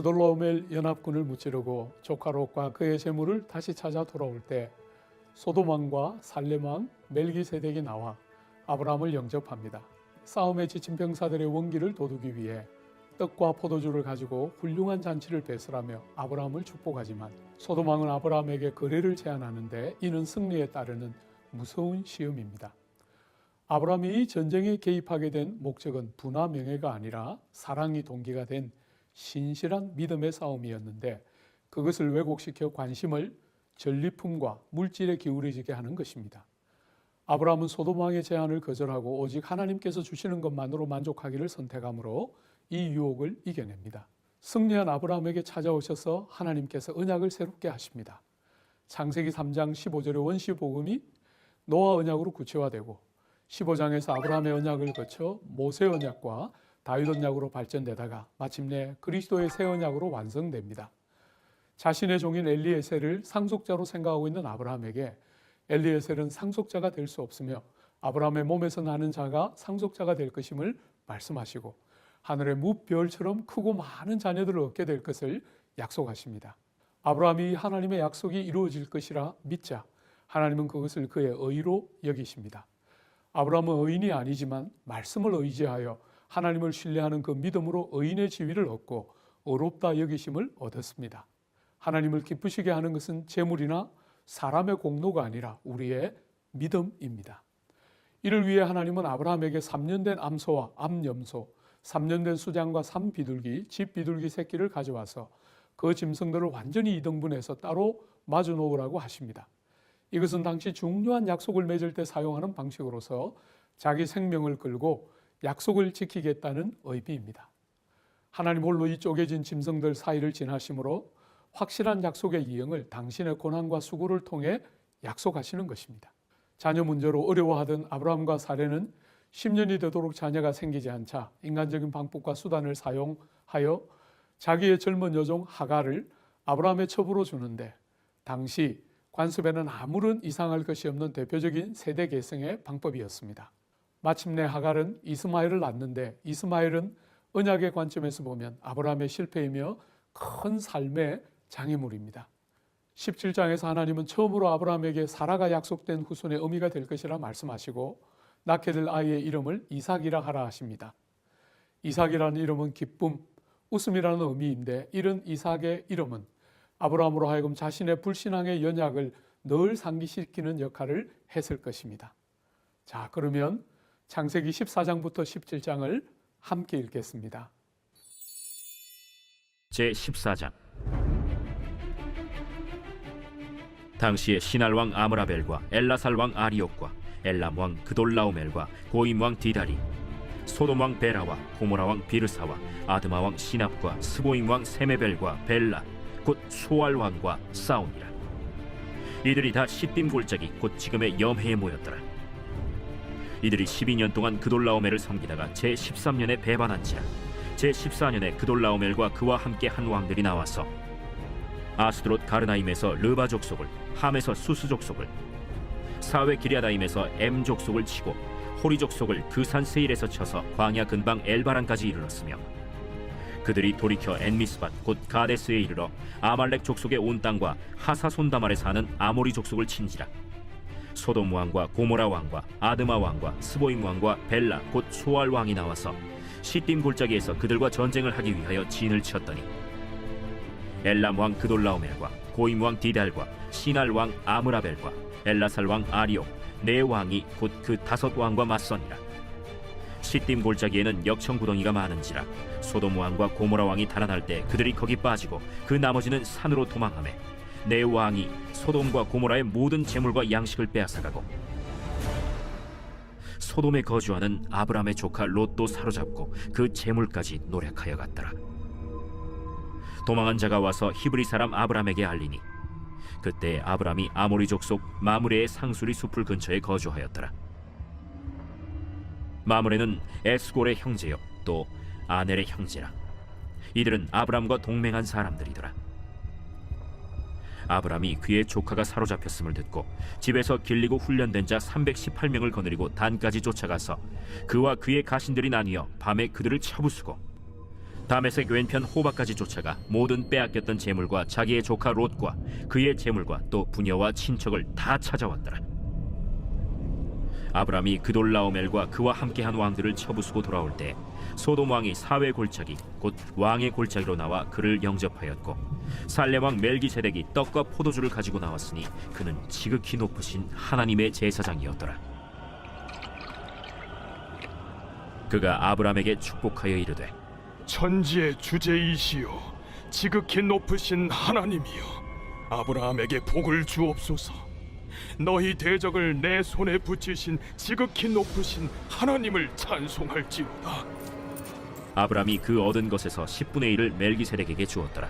그돌라오멜 연합군을 무찌르고 조카 롯과 그의 재물을 다시 찾아 돌아올 때 소돔 왕과 살렘 왕 멜기세덱이 나와 아브라함을 영접합니다. 싸움에 지친 병사들의 원기를 돋우기 위해 떡과 포도주를 가지고 훌륭한 잔치를 배설하며 아브라함을 축복하지만 소돔 왕은 아브라함에게 거래를 제안하는데 이는 승리에 따르는 무서운 시험입니다. 아브라함이 이 전쟁에 개입하게 된 목적은 부나 명예가 아니라 사랑이 동기가 된 신실한 믿음의 싸움이었는데 그것을 왜곡시켜 관심을 전리품과 물질에 기울여지게 하는 것입니다. 아브라함은 소돔 왕의 제안을 거절하고 오직 하나님께서 주시는 것만으로 만족하기를 선택하므로 이 유혹을 이겨냅니다. 승리한 아브라함에게 찾아오셔서 하나님께서 언약을 새롭게 하십니다. 창세기 3장 15절의 원시복음이 노아 언약으로 구체화되고 15장에서 아브라함의 언약을 거쳐 모세 언약과 다윗 언약으로 발전되다가 마침내 그리스도의 새 언약으로 완성됩니다. 자신의 종인 엘리에셀을 상속자로 생각하고 있는 아브라함에게 엘리에셀은 상속자가 될 수 없으며 아브라함의 몸에서 나는 자가 상속자가 될 것임을 말씀하시고 하늘의 무별처럼 크고 많은 자녀들을 얻게 될 것을 약속하십니다. 아브라함이 하나님의 약속이 이루어질 것이라 믿자 하나님은 그것을 그의 의로 여기십니다. 아브라함은 의인이 아니지만 말씀을 의지하여 하나님을 신뢰하는 그 믿음으로 의인의 지위를 얻고 의롭다 여기심을 얻었습니다. 하나님을 기쁘시게 하는 것은 재물이나 사람의 공로가 아니라 우리의 믿음입니다. 이를 위해 하나님은 아브라함에게 3년 된 암소와 암염소, 3년 된 수장과 산비둘기, 집비둘기 새끼를 가져와서 그 짐승들을 완전히 이등분해서 따로 마주 놓으라고 하십니다. 이것은 당시 중요한 약속을 맺을 때 사용하는 방식으로서 자기 생명을 걸고 약속을 지키겠다는 의미입니다. 하나님 홀로 이 쪼개진 짐승들 사이를 지나심으로 확실한 약속의 이행을 당신의 고난과 수고를 통해 약속하시는 것입니다. 자녀 문제로 어려워하던 아브라함과 사레는 10년이 되도록 자녀가 생기지 않자 인간적인 방법과 수단을 사용하여 자기의 젊은 여종 하갈을 아브라함의 첩으로 주는데 당시 관습에는 아무런 이상할 것이 없는 대표적인 세대 계승의 방법이었습니다. 마침내 하갈은 이스마엘을 낳는데 이스마엘은 언약의 관점에서 보면 아브라함의 실패이며 큰 삶의 장애물입니다. 17장에서 하나님은 처음으로 아브라함에게 사라가 약속된 후손의 어미가 될 것이라 말씀하시고 낳게 될 아이의 이름을 이삭이라 하라 하십니다. 이삭이라는 이름은 기쁨, 웃음이라는 의미인데 이런 이삭의 이름은 아브라함으로 하여금 자신의 불신앙의 연약을 늘 상기시키는 역할을 했을 것입니다. 자, 그러면 창세기 14장부터 17장을 함께 읽겠습니다. 제14장. 당시에 시날 왕 아므라벨과 엘라살 왕 아리옥과 엘람 왕 그돌라오멜과 고임 왕 디다리, 소돔 왕 베라와 고모라 왕 비르사와 아드마 왕 시납과 스보임 왕 세메벨과 벨라 곧 소알 왕과 싸우니라. 이들이 다 시딤 골짜기 곧 지금의 염해에 모였더라. 이들이 12년 동안 그돌라오멜을 섬기다가 제13년에 배반한지라. 제14년에 그돌라오멜과 그와 함께 한 왕들이 나와서 아스드롯 가르나임에서 르바 족속을, 함에서 수스 족속을, 사웨 기랴다임에서 엠 족속을 치고 호리 족속을 그 산 세일에서 쳐서 광야 근방 엘바란까지 이르렀으며 그들이 돌이켜 엔미스밭 곧 가데스에 이르러 아말렉 족속의 온 땅과 하사손다말에 사는 아모리 족속을 친지라. 소돔 왕과 고모라 왕과 아드마 왕과 스보임 왕과 벨라 곧 소알 왕이 나와서 시딤 골짜기에서 그들과 전쟁을 하기 위하여 진을 쳤더니 엘람 왕 그돌라오멜과 고임 왕 디달과 시날 왕 아므라벨과 엘라살 왕 아리옥 네 왕이 곧 그 5 왕과 맞서니라. 시딤 골짜기에는 역청 구덩이가 많은지라 소돔 왕과 고모라 왕이 달아날 때 그들이 거기 빠지고 그 나머지는 산으로 도망하매 네 왕이 소돔과 고모라의 모든 재물과 양식을 빼앗아가고 소돔에 거주하는 아브라함의 조카 롯도 사로잡고 그 재물까지 노략하여 갔더라. 도망한 자가 와서 히브리 사람 아브라함에게 알리니 그때 아브라함이 아모리 족속 마므레의 상수리 숲을 근처에 거주하였더라. 마므레는 에스골의 형제요 또 아넬의 형제라. 이들은 아브라함과 동맹한 사람들이더라. 아브라함이 그의 조카가 사로잡혔음을 듣고 집에서 길리고 훈련된 자 318명을 거느리고 단까지 쫓아가서 그와 그의 가신들이 나뉘어 밤에 그들을 쳐부수고 다메섹 왼편 호바까지 쫓아가 모든 빼앗겼던 재물과 자기의 조카 롯과 그의 재물과 또 부녀와 친척을 다 찾아왔더라. 아브람이 그돌라오멜과 그와 함께한 왕들을 쳐부수고 돌아올 때 소돔 왕이 사회 골짜기 곧 왕의 골짜기로 나와 그를 영접하였고 살렘 왕 멜기세덱이 떡과 포도주를 가지고 나왔으니 그는 지극히 높으신 하나님의 제사장이었더라. 그가 아브람에게 축복하여 이르되 천지의 주제이시요 지극히 높으신 하나님이여, 아브라함에게 복을 주옵소서. 너희 대적을 내 손에 붙이신 지극히 높으신 하나님을 찬송할지로다. 아브람이 그 얻은 것에서 10분의 1을 멜기세덱에게 주었더라.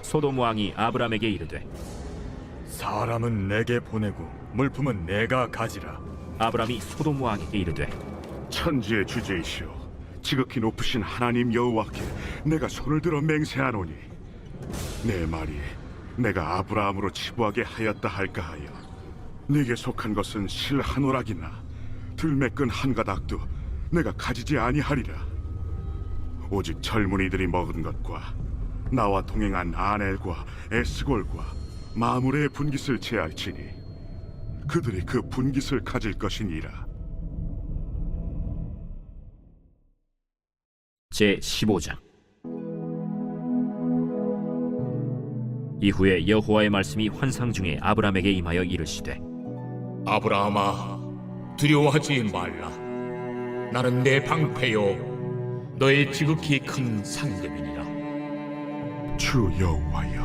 소돔 왕이 아브람에게 이르되 사람은 내게 보내고 물품은 내가 가지라. 아브람이 소돔 왕에게 이르되 천지의 주제이시오 지극히 높으신 하나님 여호와께 내가 손을 들어 맹세하노니 내 말이 내가 아브라함으로 치부하게 하였다 할까 하여 네게 속한 것은 실 한 오락이나 들매끈 한 가닥도 내가 가지지 아니하리라. 오직 젊은이들이 먹은 것과 나와 동행한 아넬과 에스골과 마므레의 분깃을 제할지니 그들이 그 분깃을 가질 것이니라. 제15장. 이후에 여호와의 말씀이 환상 중에 아브람에게 임하여 이르시되 아브라함아, 두려워하지 말라. 나는 내 방패요 너의 지극히 큰 상급이니라. 주 여호와여,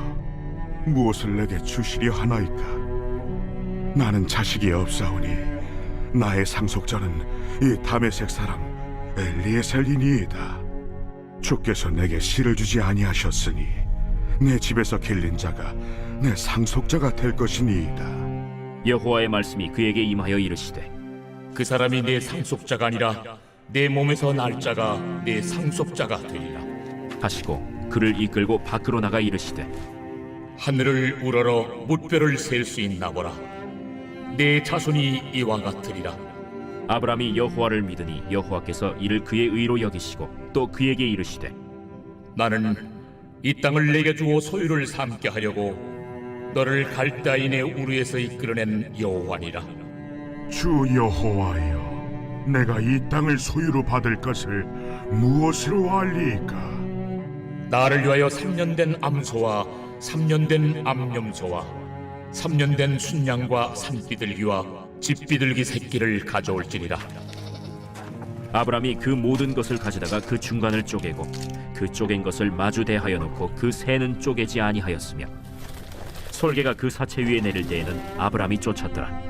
무엇을 내게 주시려 하나이까? 나는 자식이 없사오니 나의 상속자는 이 다메섹 사람 엘리에셀이니이다. 주께서 내게 씨를 주지 아니하셨으니 내 집에서 길린 자가 내 상속자가 될 것이니이다. 여호와의 말씀이 그에게 임하여 이르시되 그 사람이 내 상속자가 아니라 내 몸에서 날 자가 내 상속자가 되리라. 하시고 그를 이끌고 밖으로 나가 이르시되 하늘을 우러러 무뼈를 셀 수 있나 보라. 내 자손이 이와 같으리라. 아브람이 여호와를 믿으니 여호와께서 이를 그의 의로 여기시고 또 그에게 이르시되 나는 이 땅을 내게 주어 소유를 삼게 하려고 너를 갈대아인의 우르에서 이끌어낸 여호와니라. 주 여호와여, 내가 이 땅을 소유로 받을 것을 무엇으로 알리이까? 나를 위하여 3년 된 암소와 3년 된 암염소와 3년 된 순양과 산비둘기와 집비둘기 새끼를 가져올지니라. 아브람이 그 모든 것을 가져다가 그 중간을 쪼개고 그 쪼갠 것을 마주 대하여 놓고 그 새는 쪼개지 아니하였으며 솔개가 그 사체 위에 내릴 때에는 아브람이 쫓았더라.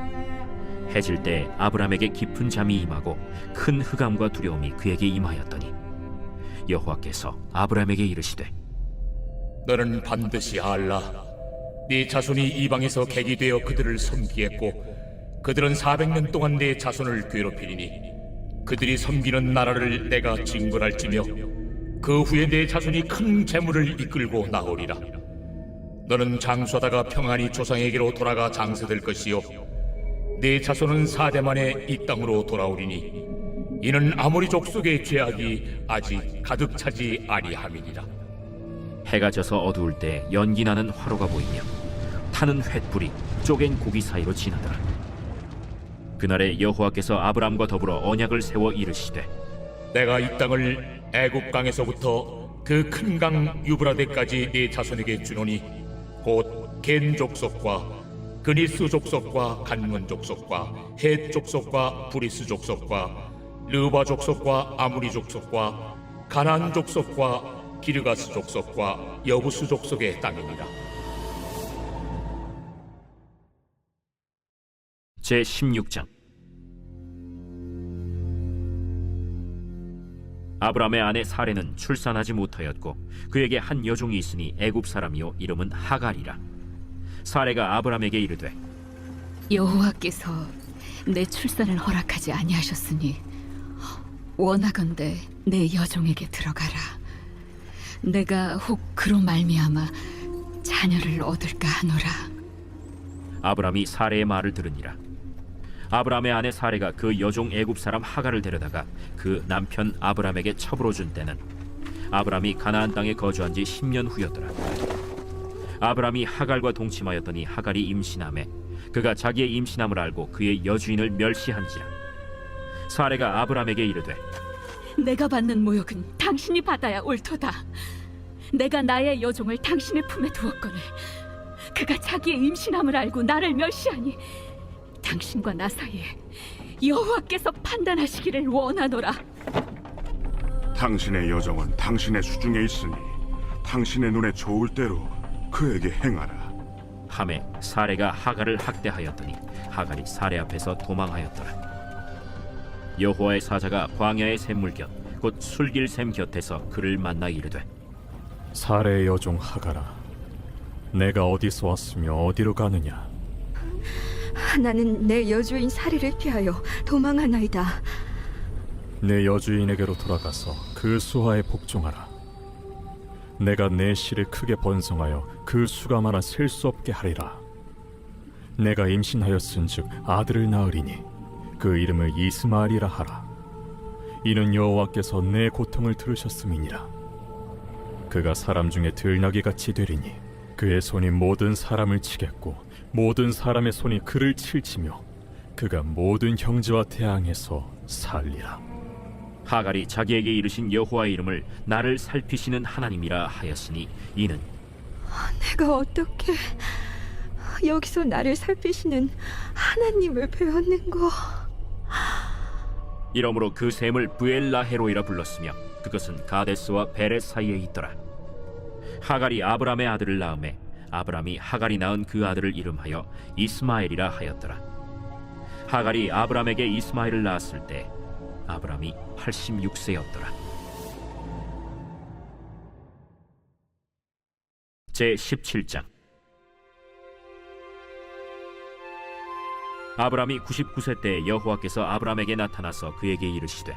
해질 때 아브람에게 깊은 잠이 임하고 큰 흑암과 두려움이 그에게 임하였더니 여호와께서 아브람에게 이르시되 너는 반드시 알라. 네 자손이 이방에서 객이 되어 그들을 섬기겠고 그들은 400년 동안 내 자손을 괴롭히리니 그들이 섬기는 나라를 내가 징벌할지며 그 후에 내 자손이 큰 재물을 이끌고 나오리라. 너는 장수하다가 평안히 조상에게로 돌아가 장세될 것이요 내 자손은 4대 만에 이 땅으로 돌아오리니 이는 아모리 족속의 죄악이 아직 가득 차지 아니함이니라. 해가 져서 어두울 때 연기 나는 화로가 보이며 타는 횃불이 쪼갠 고기 사이로 지나더라. 그날에 여호와께서 아브람과 더불어 언약을 세워 이르시되 내가 이 땅을 애굽 강에서부터 그 큰 강 유브라데까지 네 자손에게 주노니 곧 겐 족속과 그니스 족속과 간문 족속과 헷 족속과 브리스 족속과 르바 족속과 아무리 족속과 가나안 족속과 기르가스 족속과 여부스 족속의 땅이니라. 제16장. 아브람의 아내 사레는 출산하지 못하였고 그에게 한 여종이 있으니 애굽 사람이요 이름은 하갈이라. 사레가 아브람에게 이르되 여호와께서 내 출산을 허락하지 아니하셨으니 원하건대 내 여종에게 들어가라. 내가 혹 그로 말미암아 자녀를 얻을까 하노라. 아브람이 사레의 말을 들으니라. 아브람의 아내 사레가 그 여종 애굽 사람 하갈을 데려다가 그 남편 아브람에게 첩으로 준 때는 아브람이 가나안 땅에 거주한 지 10년 후였더라. 아브람이 하갈과 동침하였더니 하갈이 임신하매 그가 자기의 임신함을 알고 그의 여주인을 멸시한지라. 사레가 아브람에게 이르되 내가 받는 모욕은 당신이 받아야 옳도다. 내가 나의 여종을 당신의 품에 두었거늘 그가 자기의 임신함을 알고 나를 멸시하니 당신과 나 사이에 여호와께서 판단하시기를 원하노라. 당신의 여정은 당신의 수중에 있으니 당신의 눈에 좋을 대로 그에게 행하라. 하매 사레가 하갈을 학대하였더니 하갈이 사레 앞에서 도망하였더라. 여호와의 사자가 광야의 샘물 곁 곧 술길샘 곁에서 그를 만나 이르되 사레의 여종 하가라, 내가 어디서 왔으며 어디로 가느냐? 나는 내 여주인 사리를 피하여 도망하나이다. 내 여주인에게로 돌아가서 그 수하에 복종하라. 내가 내 씨를 크게 번성하여 그 수가 많아 셀 수 없게 하리라. 내가 임신하였은즉 아들을 낳으리니 그 이름을 이스마엘이라 하라. 이는 여호와께서 내 고통을 들으셨음이니라. 그가 사람 중에 들나귀같이 되리니 그의 손이 모든 사람을 치겠고 모든 사람의 손이 그를 칠치며 그가 모든 형제와 대항해서 살리라. 하갈이 자기에게 이르신 여호와의 이름을 나를 살피시는 하나님이라 하였으니 이는 내가 어떻게 여기서 나를 살피시는 하나님을 배웠는고? 이러므로 그 샘을 부엘라헤로이라 불렀으며 그것은 가데스와 베렛 사이에 있더라. 하갈이 아브람의 아들을 낳음에 아브람이 하갈이 낳은 그 아들을 이름하여 이스마엘이라 하였더라. 하갈이 아브람에게 이스마엘을 낳았을 때 아브람이 86세였더라. 제17장. 아브람이 99세 때 여호와께서 아브람에게 나타나서 그에게 이르시되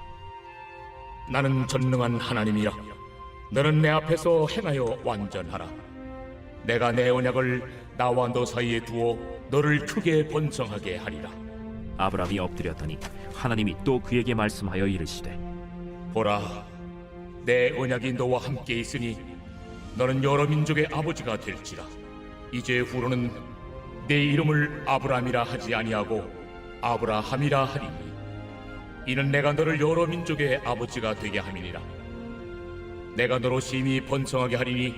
나는 전능한 하나님이라. 너는 내 앞에서 행하여 완전하라. 내가 내 언약을 나와 너 사이에 두어 너를 크게 번성하게 하리라. 아브람이 엎드렸더니 하나님이 또 그에게 말씀하여 이르시되 보라, 내 언약이 너와 함께 있으니 너는 여러 민족의 아버지가 될지라. 이제 후로는 내 이름을 아브람이라 하지 아니하고 아브라함이라 하리니 이는 내가 너를 여러 민족의 아버지가 되게 함이니라. 내가 너로 심히 번성하게 하리니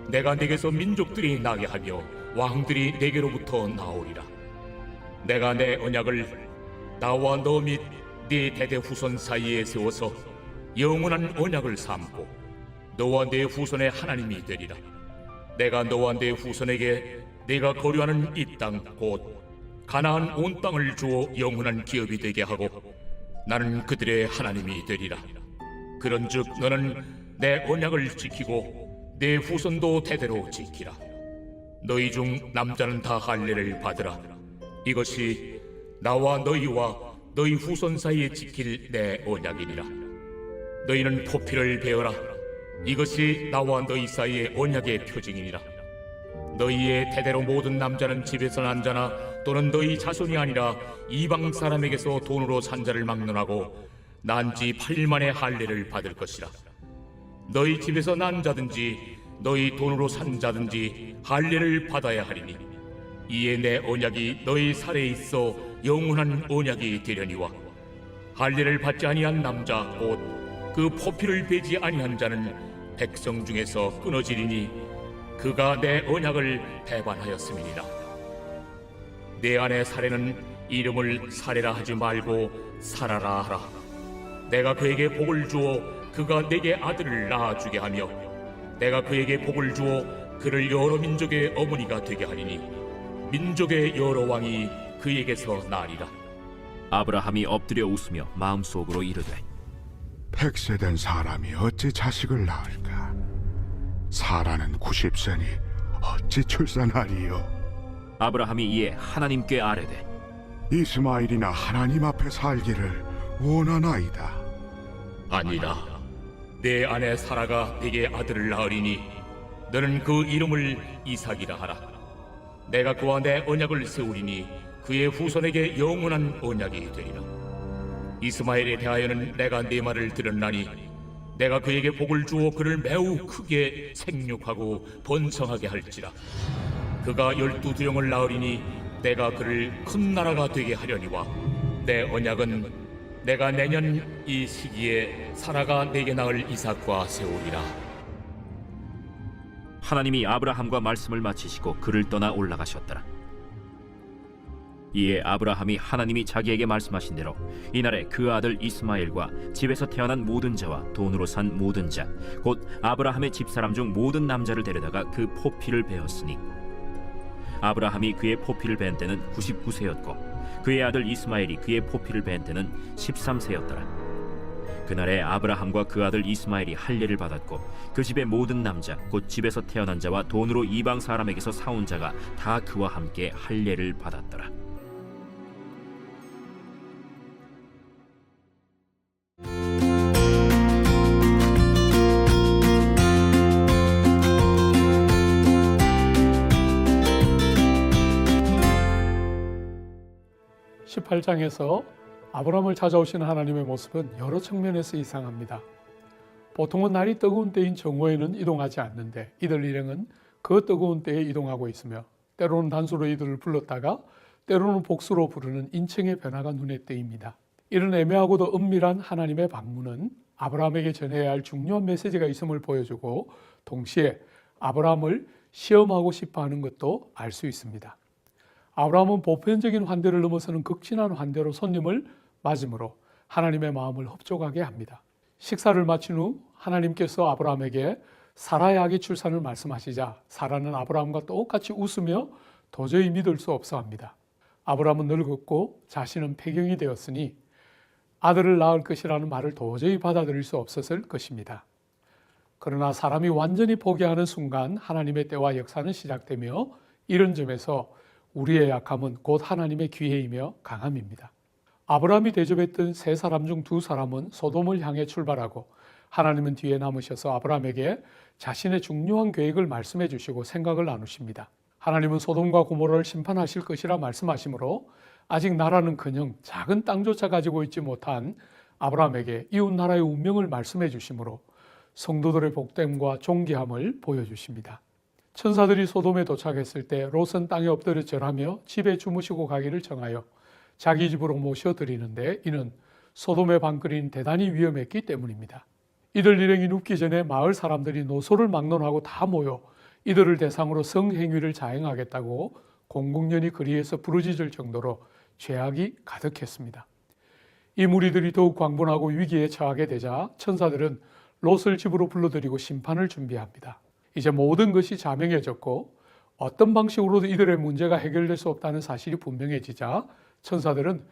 내가 네게서 민족들이 나게 하며 왕들이 네게로부터 나오리라. 내가 내 언약을 나와 너 및 네 대대 후손 사이에 세워서 영원한 언약을 삼고 너와 네 후손의 하나님이 되리라. 내가 너와 네 후손에게 네가 거류하는 이 땅 곧 가나안 온 땅을 주어 영원한 기업이 되게 하고 나는 그들의 하나님이 되리라. 그런즉 너는 내 언약을 지키고 내 후손도 대대로 지키라. 너희 중 남자는 다 할례를 받으라. 이것이 나와 너희와 너희 후손 사이에 지킬 내 언약이니라. 너희는 포피를 베어라. 이것이 나와 너희 사이의 언약의 표징이니라. 너희의 대대로 모든 남자는 집에서 난 자나 또는 너희 자손이 아니라 이방 사람에게서 돈으로 산 자를 막론하고 난 지 8일 만에 할례를 받을 것이라. 너희 집에서 난 자든지 너희 돈으로 산 자든지 할례를 받아야 하리니 이에 내 언약이 너희 살에 있어 영원한 언약이 되려니와 할례를 받지 아니한 남자 곧 그 포피를 베지 아니한 자는 백성 중에서 끊어지리니 그가 내 언약을 배반하였음이니라. 내 아내 사레는 이름을 사레라 하지 말고 사라라 하라. 내가 그에게 복을 주어 그가 내게 아들을 낳아주게 하며 내가 그에게 복을 주어 그를 여러 민족의 어머니가 되게 하리니 민족의 여러 왕이 그에게서 나리라. 아브라함이 엎드려 웃으며 마음속으로 이르되 100세 된 사람이 어찌 자식을 낳을까? 사라는 90세니 어찌 출산하리요? 아브라함이 이에 하나님께 아뢰되 이스마엘이나 하나님 앞에 살기를 원하나이다. 아니라 내 아내 사라가 네게 아들을 낳으리니 너는 그 이름을 이삭이라 하라. 내가 그와 내 언약을 세우리니 그의 후손에게 영원한 언약이 되리라. 이스마엘에 대하여는 내가 네 말을 들었나니 내가 그에게 복을 주어 그를 매우 크게 생육하고 번성하게 할지라. 그가 12두영을 낳으리니 내가 그를 큰 나라가 되게 하려니와 내 언약은 내가 내년 이 시기에 사라가 내게 낳을 이삭과 세우리라. 하나님이 아브라함과 말씀을 마치시고 그를 떠나 올라가셨더라. 이에 아브라함이 하나님이 자기에게 말씀하신 대로 이날에 그 아들 이스마엘과 집에서 태어난 모든 자와 돈으로 산 모든 자 곧 아브라함의 집사람 중 모든 남자를 데려다가 그 포피를 베었으니 아브라함이 그의 포피를 벤 때는 99세였고 그의 아들 이스마엘이 그의 포피를 벤 때는 13세였더라. 그날에 아브라함과 그 아들 이스마엘이 할례를 받았고 그 집의 모든 남자 곧 집에서 태어난 자와 돈으로 이방 사람에게서 사온 자가 다 그와 함께 할례를 받았더라. (18장에서) 아브라함을 찾아오신 하나님의 모습은 여러 측면에서 이상합니다. 보통은 날이 뜨거운 때인 정오에는 이동하지 않는데 이들 일행은 그 뜨거운 때에 이동하고 있으며 때로는 단수로 이들을 불렀다가 때로는 복수로 부르는 인칭의 변화가 눈에 띄입니다. 이런 애매하고도 은밀한 하나님의 방문은 아브라함에게 전해야 할 중요한 메시지가 있음을 보여주고 동시에 아브라함을 시험하고 싶어하는 것도 알 수 있습니다. 아브라함은 보편적인 환대를 넘어서는 극진한 환대로 손님을 맞음으로 하나님의 마음을 흡족하게 합니다. 식사를 마친 후 하나님께서 아브라함에게 사라의 아기 출산을 말씀하시자 사라는 아브라함과 똑같이 웃으며 도저히 믿을 수 없어 합니다. 아브라함은 늙었고 자신은 폐경이 되었으니 아들을 낳을 것이라는 말을 도저히 받아들일 수 없었을 것입니다. 그러나 사람이 완전히 포기하는 순간 하나님의 때와 역사는 시작되며 이런 점에서 우리의 약함은 곧 하나님의 기회이며 강함입니다. 아브라함이 대접했던 세 사람 중 두 사람은 소돔을 향해 출발하고 하나님은 뒤에 남으셔서 아브라함에게 자신의 중요한 계획을 말씀해 주시고 생각을 나누십니다. 하나님은 소돔과 고모라를 심판하실 것이라 말씀하시므로 아직 나라는커녕 작은 땅조차 가지고 있지 못한 아브라함에게 이웃 나라의 운명을 말씀해 주시므로 성도들의 복됨과 존귀함을 보여주십니다. 천사들이 소돔에 도착했을 때 롯은 땅에 엎드려 절하며 집에 주무시고 가기를 정하여 자기 집으로 모셔드리는데 이는 소돔의 방글이는 대단히 위험했기 때문입니다. 이들 일행이 눕기 전에 마을 사람들이 노소를 막론하고 다 모여 이들을 대상으로 성행위를 자행하겠다고 공공연히 거리에서 부르짖을 정도로 죄악이 가득했습니다. 이 무리들이 더욱 광분하고 위기에 처하게 되자 천사들은 롯을 집으로 불러들이고 심판을 준비합니다. 이제 모든 것이 자명해졌고 어떤 방식으로도 이들의 문제가 해결될 수 없다는 사실이 분명해지자 천사들은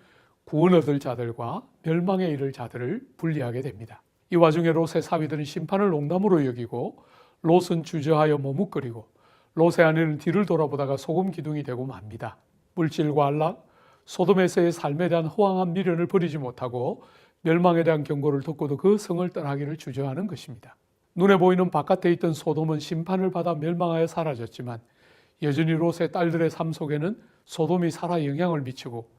구원 얻을 자들과 멸망에 이를 자들을 분리하게 됩니다. 이 와중에 롯의 사위들은 심판을 농담으로 여기고 롯은 주저하여 머뭇거리고 롯의 아내는 뒤를 돌아보다가 소금 기둥이 되고 맙니다. 물질과 안락, 소돔에서의 삶에 대한 허황한 미련을 버리지 못하고 멸망에 대한 경고를 듣고도 그 성을 떠나기를 주저하는 것입니다. 눈에 보이는 바깥에 있던 소돔은 심판을 받아 멸망하여 사라졌지만 여전히 롯의 딸들의 삶 속에는 소돔이 살아 영향을 미치고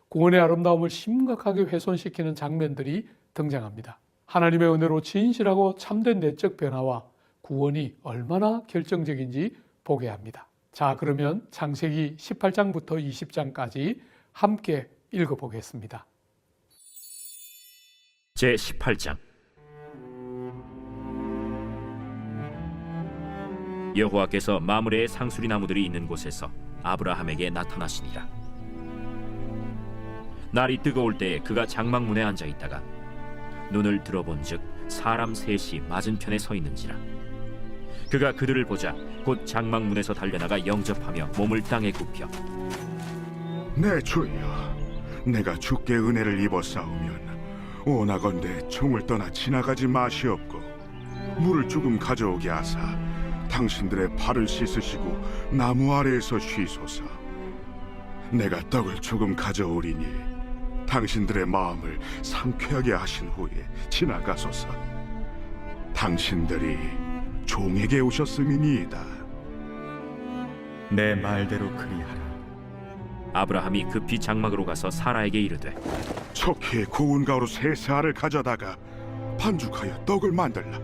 구원의 아름다움을 심각하게 훼손시키는 장면들이 등장합니다. 하나님의 은혜로 진실하고 참된 내적 변화와 구원이 얼마나 결정적인지 보게 합니다. 자, 그러면 창세기 18장부터 20장까지 함께 읽어보겠습니다. 제18장 여호와께서 마므레의 상수리 나무들이 있는 곳에서 아브라함에게 나타나시니라. 날이 뜨거울 때에 그가 장막문에 앉아 있다가 눈을 들어본즉 사람 셋이 맞은편에 서 있는지라. 그가 그들을 보자 곧 장막문에서 달려나가 영접하며 몸을 땅에 굽혀 내 주여, 내가 주께 은혜를 입었사오면 원하건대 총을 떠나 지나가지 마시옵고 물을 조금 가져오게 하사 당신들의 발을 씻으시고 나무 아래에서 쉬소서. 내가 떡을 조금 가져오리니 당신들의 마음을 상쾌하게 하신 후에 지나가소서. 당신들이 종에게 오셨음이니이다. 내 말대로 그리하라. 아브라함이 급히 장막으로 가서 사라에게 이르되 촉히 고운 가루 세 세알을 가져다가 반죽하여 떡을 만들라.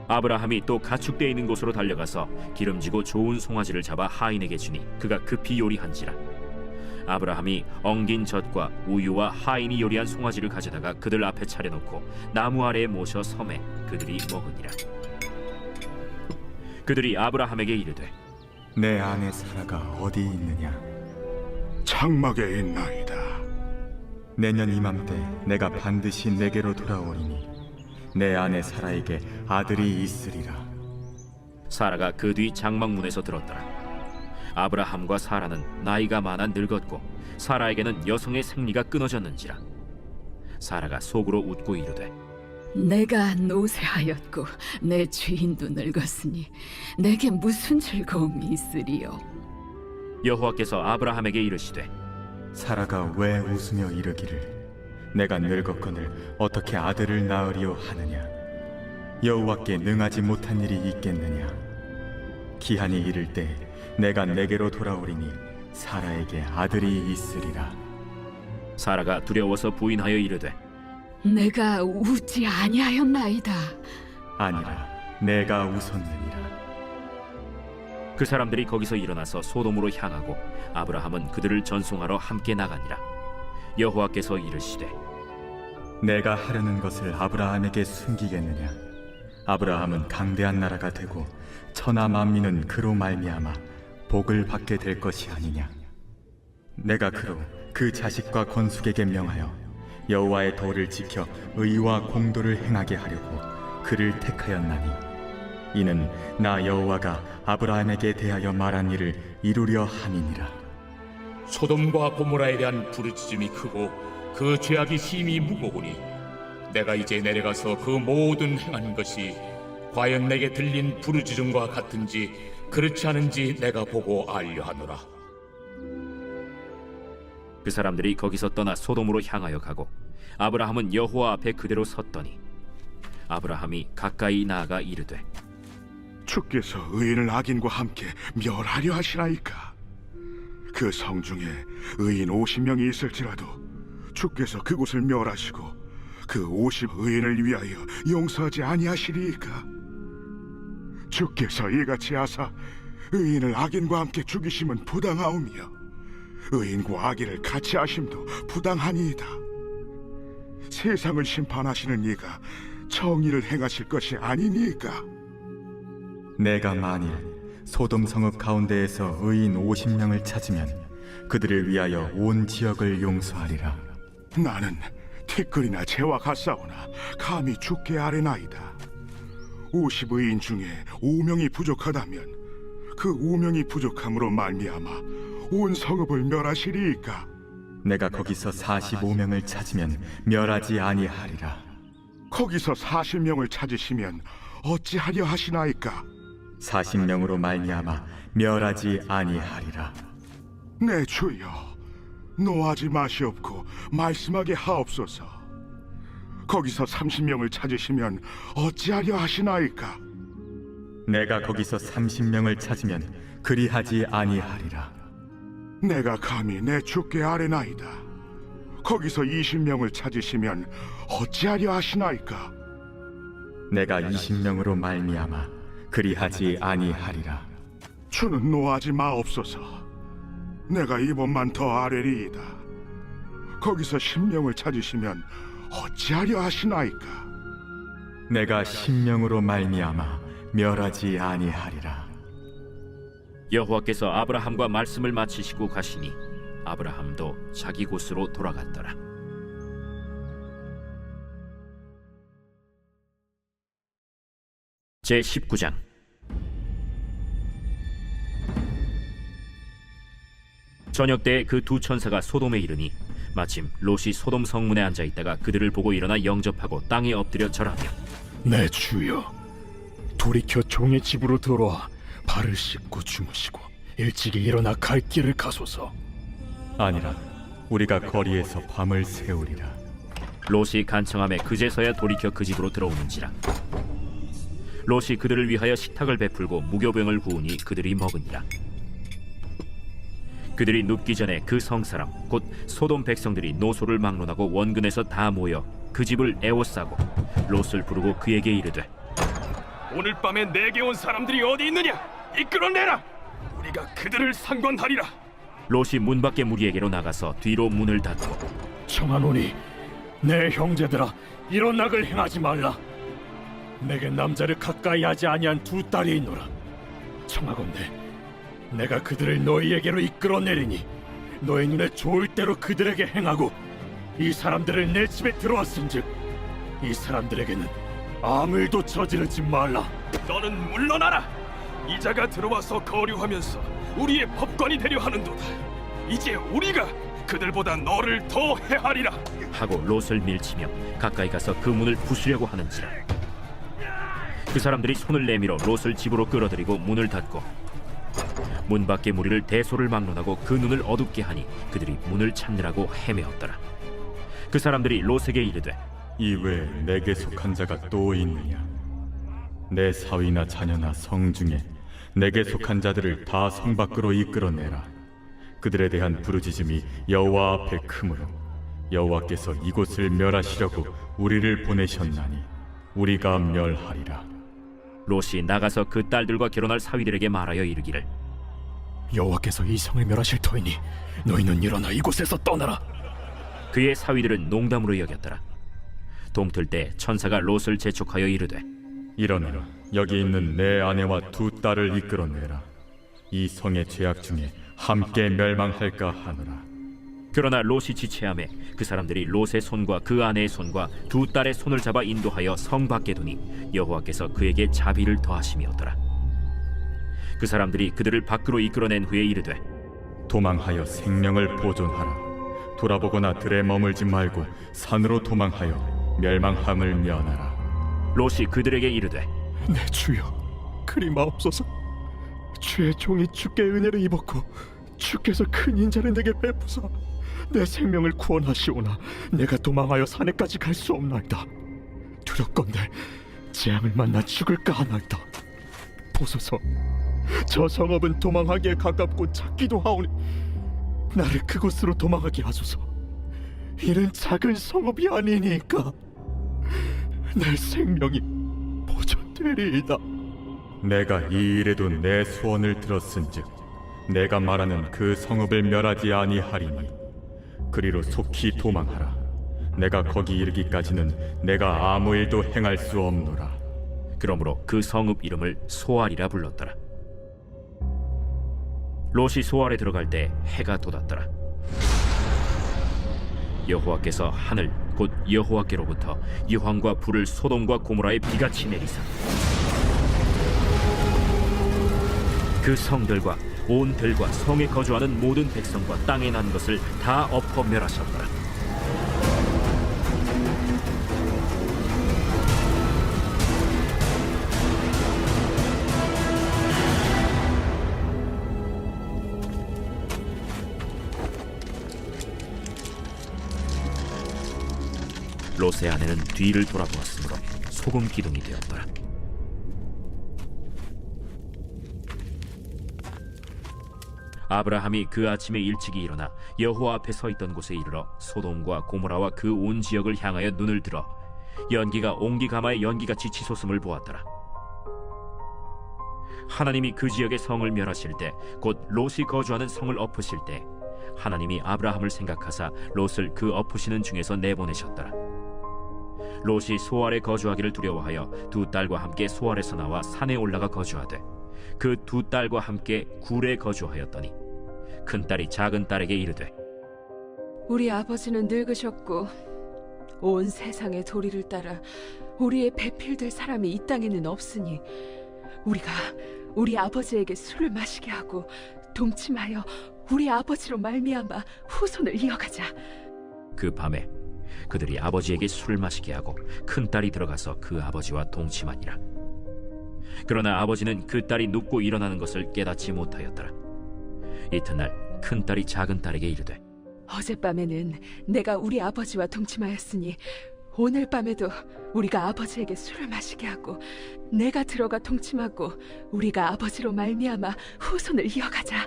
아브라함이 또 가축대 있는 곳으로 달려가서 기름지고 좋은 송아지를 잡아 하인에게 주니 그가 급히 요리한지라. 아브라함이 엉긴 젖과 우유와 하인이 요리한 송아지를 가져다가 그들 앞에 차려놓고 나무 아래에 모셔 섬에 그들이 먹으니라. 그들이 아브라함에게 이르되 내 아내 사라가 어디 있느냐? 장막에 있나이다. 내년 이맘때 내가 반드시 내게로 돌아오리니 내 아내 사라에게 아들이 있으리라. 사라가 그 뒤 장막문에서 들었더라. 아브라함과 사라는 나이가 많아 늙었고 사라에게는 여성의 생리가 끊어졌는지라. 사라가 속으로 웃고 이르되 내가 노쇠하였고 내 주인도 늙었으니 내게 무슨 즐거움이 있으리요. 여호와께서 아브라함에게 이르시되 사라가 왜 웃으며 이르기를 내가 늙었거늘 어떻게 아들을 낳으리요 하느냐? 여호와께 능하지 못한 일이 있겠느냐? 기한이 이를 때 내가 내게로 돌아오리니 사라에게 아들이 있으리라. 사라가 두려워서 부인하여 이르되 내가 웃지 아니하였나이다. 아니라 내가 웃었느니라. 그 사람들이 거기서 일어나서 소돔으로 향하고 아브라함은 그들을 전송하러 함께 나가니라. 여호와께서 이르시되 내가 하려는 것을 아브라함에게 숨기겠느냐? 아브라함은 강대한 나라가 되고 천하 만민은 그로 말미암아 복을 받게 될 것이 아니냐? 내가 그로 그 자식과 건숙에게 명하여 여호와의 도를 지켜 의와 공도를 행하게 하려고 그를 택하였나니 이는 나 여호와가 아브라함에게 대하여 말한 일을 이루려 함이니라. 소돔과 고모라에 대한 부르짖음이 크고 그 죄악이 심히 무거우니 내가 이제 내려가서 그 모든 행한 것이 과연 내게 들린 부르짖음과 같은지 그렇지 않은지 내가 보고 알려 하노라. 그 사람들이 거기서 떠나 소돔으로 향하여 가고 아브라함은 여호와 앞에 그대로 섰더니 아브라함이 가까이 나아가 이르되 주께서 의인을 악인과 함께 멸하려 하시나이까? 그 성중에 의인 50명이 있을지라도 주께서 그곳을 멸하시고 그 50의인을 위하여 용서하지 아니하시리이까? 주께서 이같이 하사 의인을 악인과 함께 죽이심은 부당하오며 의인과 악인을 같이 하심도 부당하니이다. 세상을 심판하시는 이가 정의를 행하실 것이 아니니까? 내가 만일 소돔 성읍 가운데에서 의인 50명을 찾으면 그들을 위하여 온 지역을 용서하리라. 나는 티끌이나 재와 같사오나 감히 주께 아뢰나이다. 50의인 중에 5명이 부족하다면 그 5명이 부족함으로 말미암아 온 성읍을 멸하시리이까? 내가 거기서 45명을 찾으면 멸하지 아니하리라. 거기서 40명을 찾으시면 어찌하려 하시나이까? 40명으로 말미암아 멸하지 아니하리라. 내 주여, 노하지 마시옵고 말씀하게 하옵소서. 거기서 30명을 찾으시면 어찌하려 하시나이까? 내가 거기서 30명을 찾으면 그리하지 아니하리라. 내가 감히 내 주께 아뢰나이다. 거기서 20명을 찾으시면 어찌하려 하시나이까? 내가 20명으로 말미암아 그리하지 아니하리라. 주는 노하지 마옵소서. 내가 이번만 더 아뢰리이다. 거기서 10명을 찾으시면 어찌하려 하시나이까? 내가 10명으로 말미암아 멸하지 아니하리라. 여호와께서 아브라함과 말씀을 마치시고 가시니 아브라함도 자기 곳으로 돌아갔더라. 제19장. 저녁 때 그 두 천사가 소돔에 이르니 마침 롯이 소돔 성문에 앉아 있다가 그들을 보고 일어나 영접하고 땅에 엎드려 절하며 내 주여, 돌이켜 종의 집으로 들어와 발을 씻고 주무시고 일찍이 일어나 갈 길을 가소서. 아니라 우리가 거리에서 밤을 새우리라. 롯이 간청함에 그제서야 돌이켜 그 집으로 들어오는지라. 롯이 그들을 위하여 식탁을 베풀고 무교병을 구우니 그들이 먹으니라. 그들이 눕기 전에 그 성사람 곧 소돔 백성들이 노소를 막론하고 원근에서 다 모여 그 집을 에워싸고 롯을 부르고 그에게 이르되 오늘 밤에 내게 온 사람들이 어디 있느냐? 이끌어내라. 우리가 그들을 상관하리라. 롯이 문 밖에 무리에게로 나가서 뒤로 문을 닫고 청하노니 내 형제들아, 이런 낙을 행하지 말라. 내게 남자를 가까이 하지 아니한 두 딸이 있노라. 청하건대 내가 그들을 너희에게로 이끌어내리니 너희 눈에 좋을 대로 그들에게 행하고 이 사람들을 내 집에 들어왔은즉 이 사람들에게는 아무 일도 저지르지 말라. 너는 물러나라. 이자가 들어와서 거류하면서 우리의 법관이 되려 하는도다. 이제 우리가 그들보다 너를 더 해하리라. 하고 롯을 밀치며 가까이 가서 그 문을 부수려고 하는지라. 그 사람들이 손을 내밀어 롯을 집으로 끌어들이고 문을 닫고 문 밖의 무리를 대소를 막론하고 그 눈을 어둡게 하니 그들이 문을 찾느라고 헤매었더라. 그 사람들이 롯에게 이르되 이외에 내게 속한 자가 또 있느냐? 내 사위나 자녀나 성 중에 내게 속한 자들을 다 성 밖으로 이끌어내라. 그들에 대한 부르짖음이 여호와 앞에 크므로 여호와께서 이곳을 멸하시려고 우리를 보내셨나니 우리가 멸하리라. 롯이 나가서 그 딸들과 결혼할 사위들에게 말하여 이르기를 여호와께서 이 성을 멸하실 터이니 너희는 일어나 이곳에서 떠나라. 그의 사위들은 농담으로 여겼더라. 동틀 때 천사가 롯을 재촉하여 이르되 일어나라. 여기 있는 내 아내와 두 딸을 이끌어내라. 이 성의 죄악 중에 함께 멸망할까 하노라. 그러나 롯이 지체하매 그 사람들이 롯의 손과 그 아내의 손과 두 딸의 손을 잡아 인도하여 성 밖에 두니 여호와께서 그에게 자비를 더하심이었더라. 그 사람들이 그들을 밖으로 이끌어낸 후에 이르되 도망하여 생명을 보존하라. 돌아보거나 들에 머물지 말고 산으로 도망하여 멸망함을 면하라. 롯이 그들에게 이르되 내 주여, 그리 마옵소서. 주의 종이 주께 은혜를 입었고 주께서 큰 인자를 내게 베푸사 내 생명을 구원하시오나 내가 도망하여 산에까지 갈 수 없나이다. 두렵건대 재앙을 만나 죽을까 하나이다. 보소서, 저 성읍은 도망하기에 가깝고 작기도 하오니 나를 그곳으로 도망하게 하소서. 이는 작은 성읍이 아니니까 내 생명이 보존되리이다. 내가 이 일에도 내 소원을 들었은즉 내가 말하는 그 성읍을 멸하지 아니하리니 그리로 속히 도망하라. 내가 거기 이르기까지는 내가 아무 일도 행할 수 없노라. 그러므로 그 성읍 이름을 소알이라 불렀더라. 롯이 소알에 들어갈 때 해가 돋았더라. 여호와께서 하늘 곧 여호와께로부터 유황과 불을 소돔과 고모라에 비같이 내리사 그 성들과 온 들과 성에 거주하는 모든 백성과 땅에 난 것을 다 엎어 멸하셨더라. 롯의 아내는 뒤를 돌아보았으므로 소금 기둥이 되었더라. 아브라함이 그 아침에 일찍이 일어나 여호와 앞에 서 있던 곳에 이르러 소돔과 고모라와 그 온 지역을 향하여 눈을 들어 연기가 옹기가마의 연기같이 치솟음을 보았더라. 하나님이 그 지역의 성을 멸하실 때 곧 롯이 거주하는 성을 엎으실 때 하나님이 아브라함을 생각하사 롯을 그 엎으시는 중에서 내보내셨더라. 롯이 소알에 거주하기를 두려워하여 두 딸과 함께 소알에서 나와 산에 올라가 거주하되 그 두 딸과 함께 굴에 거주하였더니 큰 딸이 작은 딸에게 이르되 우리 아버지는 늙으셨고 온 세상의 도리를 따라 우리의 배필될 사람이 이 땅에는 없으니 우리가 우리 아버지에게 술을 마시게 하고 동침하여 우리 아버지로 말미암아 후손을 이어가자. 그 밤에 그들이 아버지에게 술을 마시게 하고 큰 딸이 들어가서 그 아버지와 동침하니라. 그러나 아버지는 그 딸이 눕고 일어나는 것을 깨닫지 못하였더라. 이튿날 큰 딸이 작은 딸에게 이르되 어젯밤에는 내가 우리 아버지와 동침하였으니 오늘 밤에도 우리가 아버지에게 술을 마시게 하고 내가 들어가 동침하고 우리가 아버지로 말미암아 후손을 이어가자.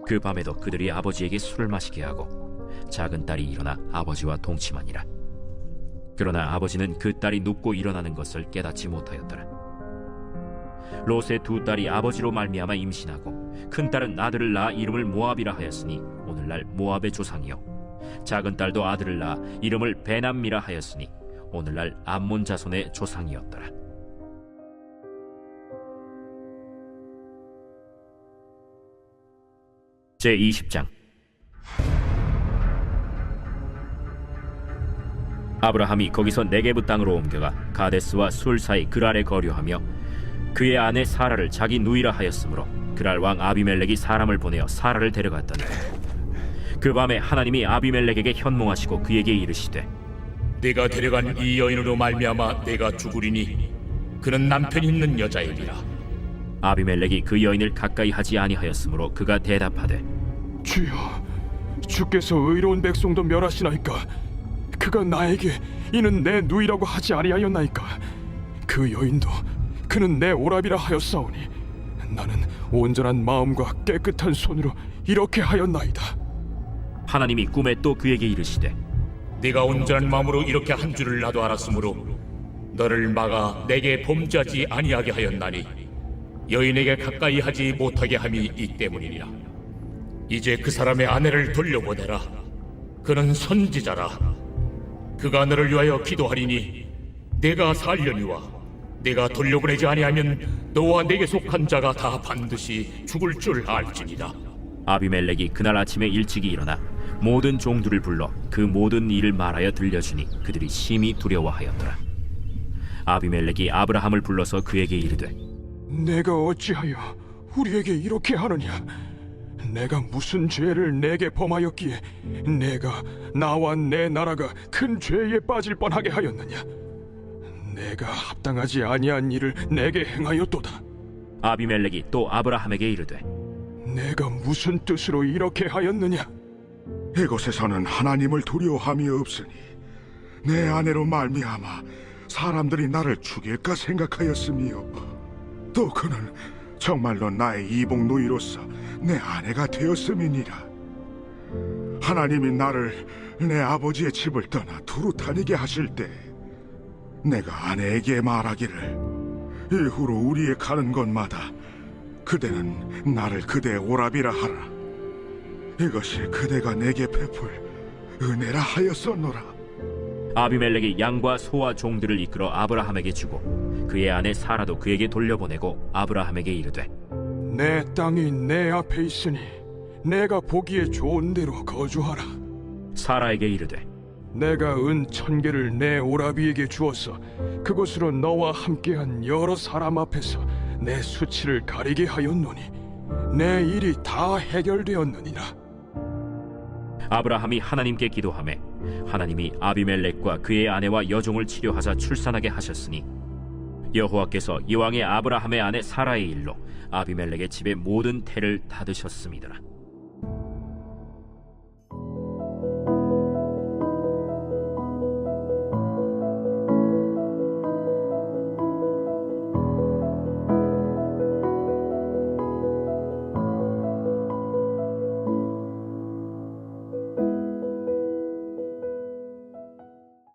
그 밤에도 그들이 아버지에게 술을 마시게 하고 작은 딸이 일어나 아버지와 동침하니라. 그러나 아버지는 그 딸이 눕고 일어나는 것을 깨닫지 못하였더라. 롯의 두 딸이 아버지로 말미암아 임신하고 큰 딸은 아들을 낳아 이름을 모압이라 하였으니 오늘날 모압의 조상이요, 작은 딸도 아들을 낳아 이름을 베남미라 하였으니 오늘날 암몬 자손의 조상이었더라. 제20장. 아브라함이 거기서 네게브 땅으로 옮겨가 가데스와 술 사이 그랄에 거류하며 그의 아내 사라를 자기 누이라 하였으므로 그랄 왕 아비멜렉이 사람을 보내어 사라를 데려갔더니 그 밤에 하나님이 아비멜렉에게 현몽하시고 그에게 이르시되 네가 데려간 이 여인으로 말미암아 내가 죽으리니 그는 남편 있는 여자이니라. 아비멜렉이 그 여인을 가까이 하지 아니하였으므로 그가 대답하되 주여, 주께서 의로운 백성도 멸하시나이까? 그가 나에게 이는 내 누이라고 하지 아니하였나이까? 그 여인도 그는 내 오랍이라 하였사오니 나는 온전한 마음과 깨끗한 손으로 이렇게 하였나이다. 하나님이 꿈에 또 그에게 이르시되 네가 온전한 마음으로 이렇게 한 줄을 나도 알았으므로 너를 막아 내게 범죄하지 아니하게 하였나니 여인에게 가까이 하지 못하게 함이 이 때문이니라. 이제 그 사람의 아내를 돌려보내라. 그는 선지자라. 그가 너를 위하여 기도하리니 내가 살려니와 내가 돌려보내지 아니하면 너와 내게 속한 자가 다 반드시 죽을 줄 알지니라. 아비멜렉이 그날 아침에 일찍이 일어나 모든 종들을 불러 그 모든 일을 말하여 들려주니 그들이 심히 두려워하였더라. 아비멜렉이 아브라함을 불러서 그에게 이르되 내가 어찌하여 우리에게 이렇게 하느냐? 내가 무슨 죄를 내게 범하였기에 내가 나와 내 나라가 큰 죄에 빠질 뻔하게 하였느냐? 내가 합당하지 아니한 일을 내게 행하였도다. 아비멜렉이 또 아브라함에게 이르되 내가 무슨 뜻으로 이렇게 하였느냐? 이곳에서는 하나님을 두려워함이 없으니 내 아내로 말미암아 사람들이 나를 죽일까 생각하였으며 또 그는 정말로 나의 이복 누이로서 내 아내가 되었음이니라. 하나님이 나를 내 아버지의 집을 떠나 두루 다니게 하실 때 내가 아내에게 말하기를 이후로 우리의 가는 곳마다 그대는 나를 그대의 오랍이라 하라. 이것이 그대가 내게 베풀 은혜라 하였었노라. 아비멜렉이 양과 소와 종들을 이끌어 아브라함에게 주고 그의 아내 사라도 그에게 돌려보내고 아브라함에게 이르되 내 땅이 내 앞에 있으니 내가 보기에 좋은 대로 거주하라. 사라에게 이르되 내가 은 1000개를 내 오라비에게 주어서 그것으로 너와 함께한 여러 사람 앞에서 내 수치를 가리게 하였노니 내 일이 다 해결되었느니라. 아브라함이 하나님께 기도하매 하나님이 아비멜렉과 그의 아내와 여종을 치료하사 출산하게 하셨으니 여호와께서 이왕의 아브라함의 아내 사라의 일로 아비멜렉의 집의 모든 태를 닫으셨음이더라.